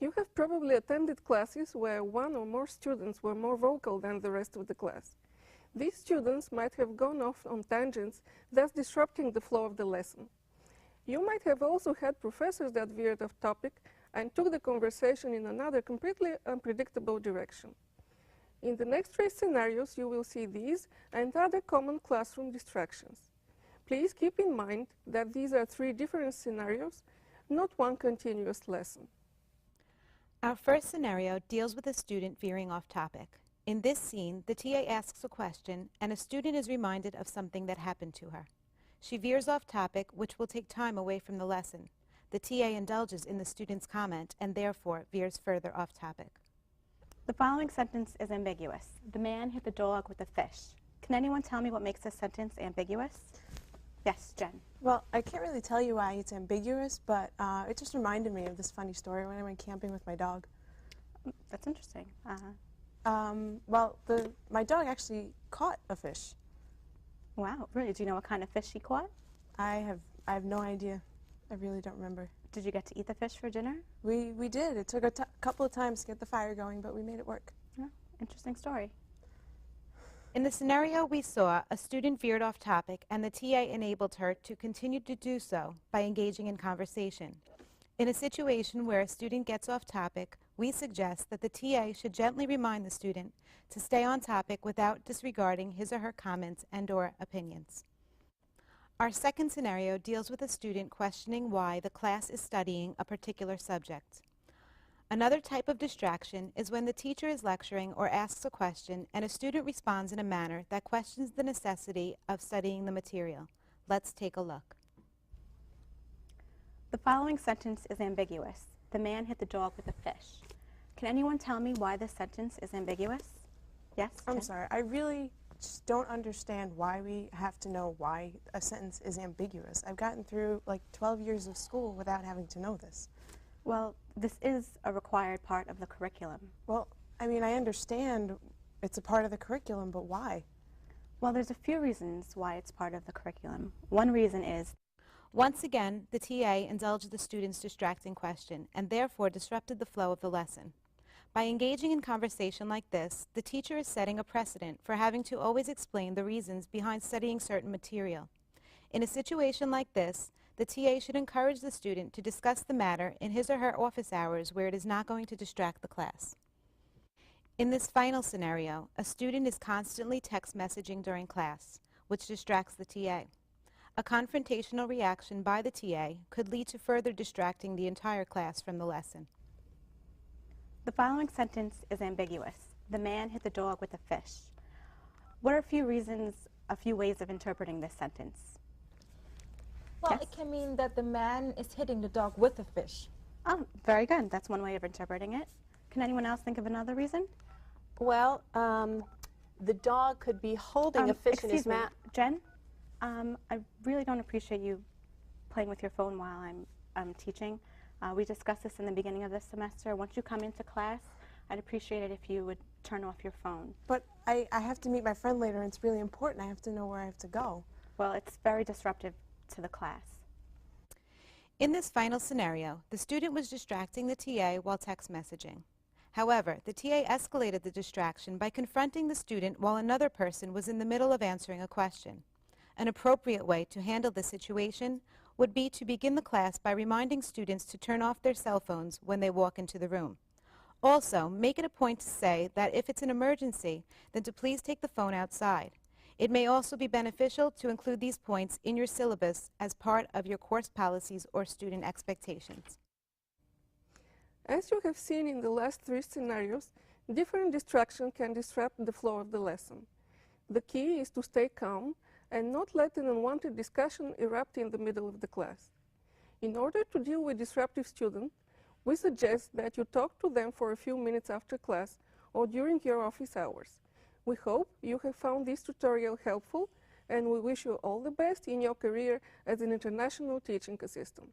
You have probably attended classes where one or more students were more vocal than the rest of the class. These students might have gone off on tangents, thus disrupting the flow of the lesson. You might have also had professors that veered off topic and took the conversation in another completely unpredictable direction. In the next three scenarios, you will see these and other common classroom distractions. Please keep in mind that these are three different scenarios, not one continuous lesson. Our first scenario deals with a student veering off topic. In this scene, the TA asks a question and a student is reminded of something that happened to her. She veers off topic, which will take time away from the lesson. The TA indulges in the student's comment and therefore veers further off topic. The following sentence is ambiguous. The man hit the dog with a fish. Can anyone tell me what makes this sentence ambiguous? Yes, Jen. Well, I can't really tell you why it's ambiguous, but it just reminded me of this funny story when I went camping with my dog. That's interesting. Well, my dog actually caught a fish. Wow, really? Do you know what kind of fish he caught? I have no idea. I really don't remember. Did you get to eat the fish for dinner? We did. It took a couple of times to get the fire going, but we made it work. Yeah, interesting story. In the scenario we saw, a student veered off topic and the TA enabled her to continue to do so by engaging in conversation. In a situation where a student gets off topic, we suggest that the TA should gently remind the student to stay on topic without disregarding his or her comments and/or opinions. Our second scenario deals with a student questioning why the class is studying a particular subject. Another type of distraction is when the teacher is lecturing or asks a question and a student responds in a manner that questions the necessity of studying the material. Let's take a look. The following sentence is ambiguous. The man hit the dog with a fish. Can anyone tell me why this sentence is ambiguous? Yes? I'm Jen? sorry. I really just don't understand why we have to know why a sentence is ambiguous. I've gotten through like 12 years of school without having to know this. Well, this is a required part of the curriculum. Well, I mean, I understand it's a part of the curriculum, but why? Well, there's a few reasons why it's part of the curriculum. One reason is Once again, the TA indulged the student's distracting question and therefore disrupted the flow of the lesson. By engaging in conversation like this, the teacher is setting a precedent for having to always explain the reasons behind studying certain material. In a situation like this, the TA should encourage the student to discuss the matter in his or her office hours where it is not going to distract the class. In this final scenario, a student is constantly text messaging during class, which distracts the TA. A confrontational reaction by the TA could lead to further distracting the entire class from the lesson. the following sentence is ambiguous. The man hit the dog with a fish. What are a few ways of interpreting this sentence? Well, Yes? it can mean that the man is hitting the dog with a fish. Oh, very good. That's one way of interpreting it. Can anyone else think of another reason? Well, the dog could be holding a fish in his Excuse me, mouth. Jen, I really don't appreciate you playing with your phone while I'm teaching. We discussed this in the beginning of this semester. Once you come into class, I'd appreciate it if you would turn off your phone. But I have to meet my friend later, and it's really important. I have to know where I have to go. Well, it's very disruptive to the class. In this final scenario, the student was distracting the TA while text messaging. However, the TA escalated the distraction by confronting the student while another person was in the middle of answering a question. An appropriate way to handle this situation would be to begin the class by reminding students to turn off their cell phones when they walk into the room. Also, make it a point to say that if it's an emergency, then to please take the phone outside. It may also be beneficial to include these points in your syllabus as part of your course policies or student expectations. As you have seen in the last three scenarios, different distractions can disrupt the flow of the lesson. The key is to stay calm and not let an unwanted discussion erupt in the middle of the class. In order to deal with disruptive students, we suggest that you talk to them for a few minutes after class or during your office hours. We hope you have found this tutorial helpful, and we wish you all the best in your career as an international teaching assistant.